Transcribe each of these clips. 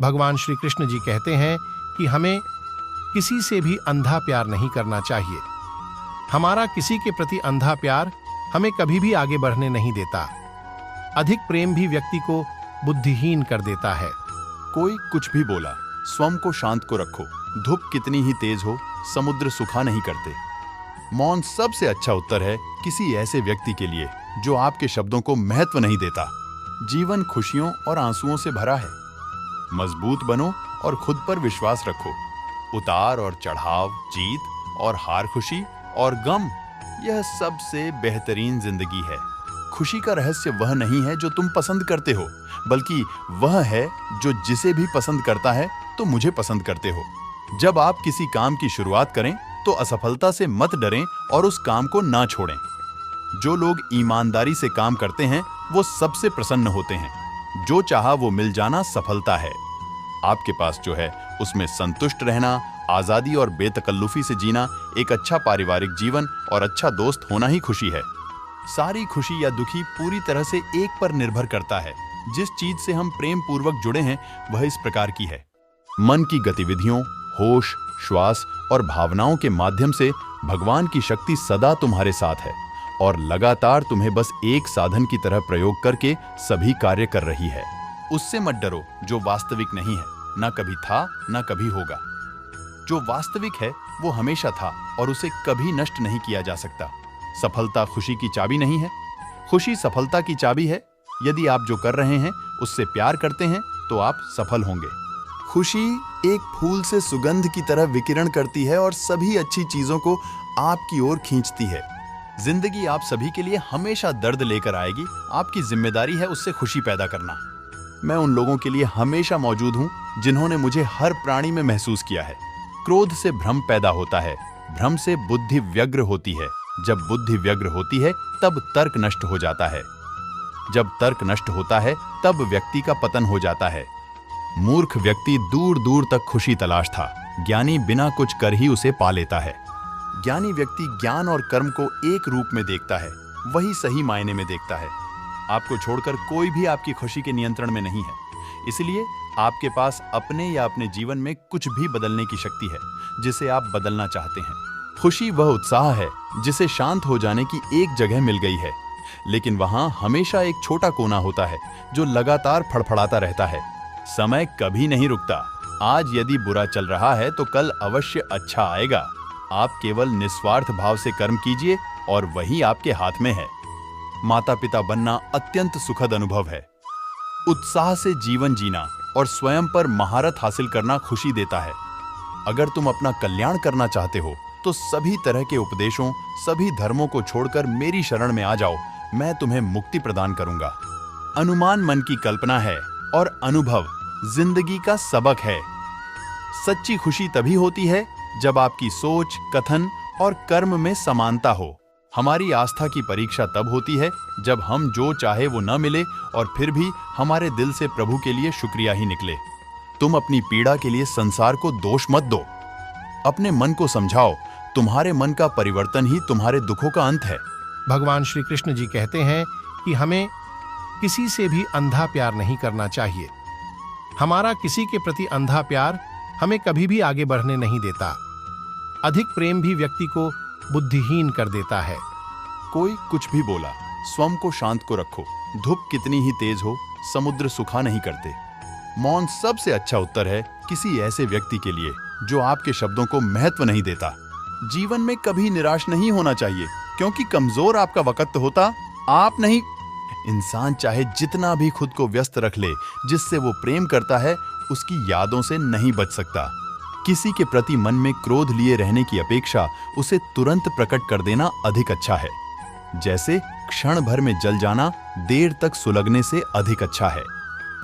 भगवान श्री कृष्ण जी कहते हैं कि हमें किसी से भी अंधा प्यार नहीं करना चाहिए। हमारा किसी के प्रति अंधा प्यार हमें कभी भी आगे बढ़ने नहीं देता। अधिक प्रेम भी व्यक्ति को बुद्धिहीन कर देता है। कोई कुछ भी बोला, स्वयं को शांत को रखो। धूप कितनी ही तेज हो, समुद्र सुखा नहीं करते। मौन सबसे अच्छा उत्तर है किसी ऐसे व्यक्ति के लिए जो आपके शब्दों को महत्व नहीं देता। जीवन खुशियों और आंसुओं से भरा है। मजबूत बनो और खुद पर विश्वास रखो। उतार और चढ़ाव, जीत और हार, खुशी और गम, यह सबसे बेहतरीन जिंदगी है। खुशी का रहस्य वह नहीं है जो तुम पसंद करते हो, बल्कि वह है जो जिसे भी पसंद करता है तो मुझे पसंद करते हो। जब आप किसी काम की शुरुआत करें तो असफलता से मत डरें और उस काम को ना छोड़ें। जो लोग ईमानदारी से काम करते हैं वो सबसे प्रसन्न होते हैं। जो चाहा वो मिल जाना सफलता है। आपके पास जो है उसमें संतुष्ट रहना, आजादी और बेतकल्लुफी से जीना, एक अच्छा पारिवारिक जीवन और अच्छा दोस्त होना ही खुशी है। सारी खुशी या दुखी पूरी तरह से एक पर निर्भर करता है। जिस चीज से हम प्रेम पूर्वक जुड़े हैं वह इस प्रकार की है। मन की गतिविधियों, होश, श्वास और भावनाओं के माध्यम से भगवान की शक्ति सदा तुम्हारे साथ है और लगातार तुम्हें बस एक साधन की तरह प्रयोग करके सभी कार्य कर रही है। उससे मत डरो जो वास्तविक नहीं है, ना कभी था ना कभी होगा। जो वास्तविक है वो हमेशा था और उसे कभी नष्ट नहीं किया जा सकता। सफलता खुशी की चाबी नहीं है, खुशी सफलता की चाबी है। यदि आप जो कर रहे हैं उससे प्यार करते हैं तो आप सफल होंगे। खुशी एक फूल से सुगंध की तरह विकिरण करती है और सभी अच्छी चीजों को आपकी ओर खींचती है। जिंदगी आप सभी के लिए हमेशा दर्द लेकर आएगी। आपकी जिम्मेदारी है उससे खुशी पैदा करना। मैं उन लोगों के लिए हमेशा मौजूद हूं जिन्होंने मुझे हर प्राणी में महसूस किया है। क्रोध से भ्रम पैदा होता है, भ्रम से बुद्धि व्यग्र होती है। जब बुद्धि व्यग्र होती है तब तर्क नष्ट हो जाता है। जब तर्क नष्ट होता है तब व्यक्ति का पतन हो जाता है। मूर्ख व्यक्ति दूर दूर तक खुशी तलाशता, ज्ञानी बिना कुछ कर ही उसे पा लेता है। ज्ञानी व्यक्ति ज्ञान और कर्म को एक रूप में देखता है, वही सही मायने में देखता है। आपको छोड़कर कोई भी आपकी खुशी के नियंत्रण में नहीं है। इसलिए आपके पास अपने या अपने जीवन में कुछ भी बदलने की शक्ति है जिसे आप बदलना चाहते हैं। खुशी वह उत्साह है जिसे शांत हो जाने की एक जगह मिल गई है, लेकिन वहां हमेशा एक छोटा कोना होता है जो लगातार फड़फड़ाता रहता है। समय कभी नहीं रुकता। आज यदि बुरा चल रहा है तो कल अवश्य अच्छा आएगा। आप केवल निस्वार्थ भाव से कर्म कीजिए और वही आपके हाथ में है। माता पिता बनना अत्यंत सुखद अनुभव है। उत्साह से जीवन जीना और स्वयं पर महारत हासिल करना खुशी देता है। अगर तुम अपना कल्याण करना चाहते हो तो सभी तरह के उपदेशों, सभी धर्मों को छोड़कर मेरी शरण में आ जाओ। मैं तुम्हें मुक्ति प्रदान करूंगा। अनुमान मन की कल्पना है और अनुभव जिंदगी का सबक है। सच्ची खुशी तभी होती है जब आपकी सोच, कथन और कर्म में समानता हो। हमारी आस्था की परीक्षा तब होती है जब हम जो चाहे वो न मिले और फिर भी हमारे दिल से प्रभु के लिए शुक्रिया ही निकले। तुम अपनी पीड़ा के लिए संसार को दोष मत दो। अपने मन को समझाओ, तुम्हारे मन का परिवर्तन ही तुम्हारे दुखों का अंत है। भगवान श्री कृष्ण जी कहते हैं कि हमें किसी से भी अंधा प्यार नहीं करना चाहिए। हमारा किसी के प्रति अंधा प्यार हमें कभी भी आगे बढ़ने नहीं देता। अधिक प्रेम भी व्यक्ति को बुद्धिहीन कर देता है। कोई कुछ भी बोला, स्वयं को शांत को रखो। धूप कितनी ही तेज हो, समुद्र सुखा नहीं करते। मौन सबसे अच्छा उत्तर है किसी ऐसे व्यक्ति के लिए जो आपके शब्दों को महत्व नहीं देता। जीवन में कभी निराश नहीं होना चाहिए, क्योंकि कमजोर आपका वक्त होता आप नहीं। इंसान चाहे जितना भी खुद को व्यस्त रख ले, जिससे वो प्रेम करता है उसकी यादों से नहीं बच सकता। किसी के प्रति मन में क्रोध लिए रहने की अपेक्षा उसे तुरंत प्रकट कर देना अधिक अच्छा है। जैसे क्षण भर में जल जाना देर तक सुलगने से अधिक अच्छा है।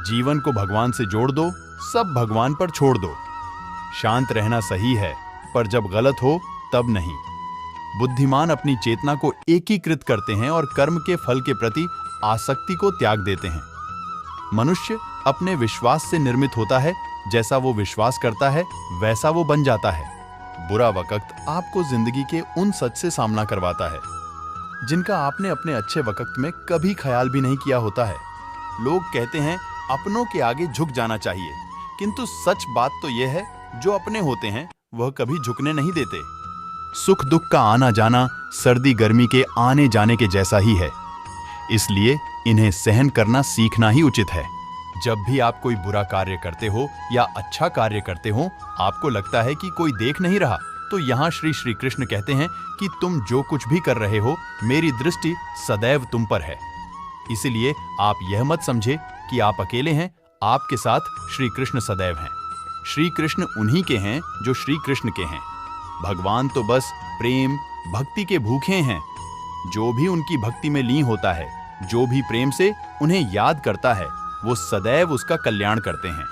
जीवन को भगवान से जोड़ दो, सब भगवान पर छोड़ दो। शांत रहना सही है, पर जब गलत हो तब नहीं। बुद्धिमान अपनी चेतना को एकीकृत करते हैं और कर्म के फल के प्रति आसक्ति को त्याग देते हैं। मनुष्य अपने विश्वास से निर्मित होता है। जैसा वो विश्वास करता है वैसा वो बन जाता है। बुरा वक्त आपको जिंदगी के उन सच से सामना करवाता है जिनका आपने अपने अच्छे वक्त में कभी ख्याल भी नहीं किया होता है। लोग कहते हैं अपनों के आगे झुक जाना चाहिए, किंतु सच बात तो यह है, जो अपने होते हैं वह कभी झुकने नहीं देते। सुख दुख का आना जाना सर्दी गर्मी के आने जाने के जैसा ही है, इसलिए इन्हें सहन करना सीखना ही उचित है। जब भी आप कोई बुरा कार्य करते हो या अच्छा कार्य करते हो, आपको लगता है कि कोई देख नहीं रहा, तो यहाँ श्री कृष्ण कहते हैं कि तुम जो कुछ भी कर रहे हो, मेरी दृष्टि सदैव तुम पर है। इसलिए आप यह मत समझे कि आप अकेले हैं, आपके साथ श्री कृष्ण सदैव हैं। श्री कृष्ण उन्हीं के हैं जो श्री कृष्ण के हैं। भगवान तो बस प्रेम भक्ति के भूखे हैं। जो भी उनकी भक्ति में लीन होता है, जो भी प्रेम से उन्हें याद करता है, वो सदैव उसका कल्याण करते हैं।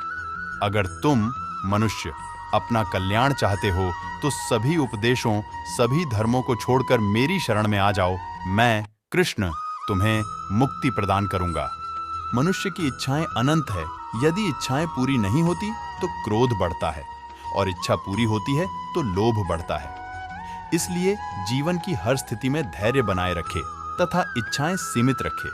अगर तुम मनुष्य अपना कल्याण चाहते हो तो सभी उपदेशों, सभी धर्मों को छोड़कर मेरी शरण में आ जाओ। मैं कृष्ण तुम्हें मुक्ति प्रदान करूंगा। मनुष्य की इच्छाएं अनंत है। यदि इच्छाएं पूरी नहीं होती तो क्रोध बढ़ता है, और इच्छा पूरी होती है तो लोभ बढ़ता है। इसलिए जीवन की हर स्थिति में धैर्य बनाए रखे तथा इच्छाएं सीमित रखे।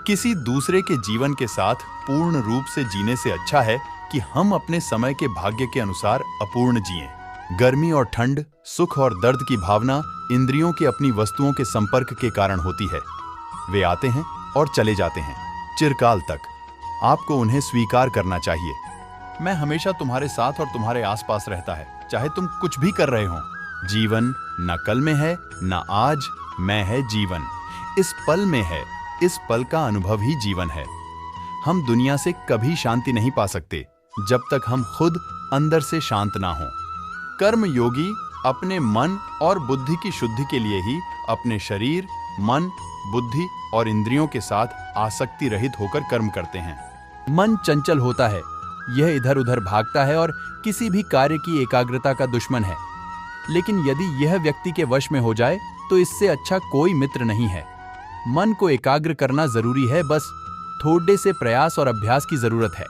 किसी दूसरे के जीवन के साथ पूर्ण रूप से जीने से अच्छा है कि हम अपने समय के भाग्य के अनुसार अपूर्ण जिएं। गर्मी और ठंड, सुख और दर्द की भावना इंद्रियों के अपनी वस्तुओं के संपर्क के कारण होती है। वे आते हैं और चले जाते हैं चिरकाल तक। आपको उन्हें स्वीकार करना चाहिए। मैं हमेशा तुम्हारे साथ और तुम्हारे आसपास रहता है, चाहे तुम कुछ भी कर रहे हो। जीवन न कल में है, न आज, मैं है जीवन। इस पल में है, इस पल का अनुभव ही जीवन है। हम दुनिया से कभी शांति नहीं पा सकते जब तक हम खुद अंदर से शांत ना हो। कर्म योगी अपने मन और बुद्धि की शुद्धि के लिए ही अपने शरीर, मन, बुद्धि और इंद्रियों के साथ आसक्ति रहित होकर कर्म करते हैं। मन चंचल होता है, यह इधर उधर भागता है और किसी भी कार्य की एकाग्रता का दुश्मन है। लेकिन यदि यह व्यक्ति के वश में हो जाए तो इससे अच्छा कोई मित्र नहीं है। मन को एकाग्र करना जरूरी है, बस थोड़े से प्रयास और अभ्यास की जरूरत है।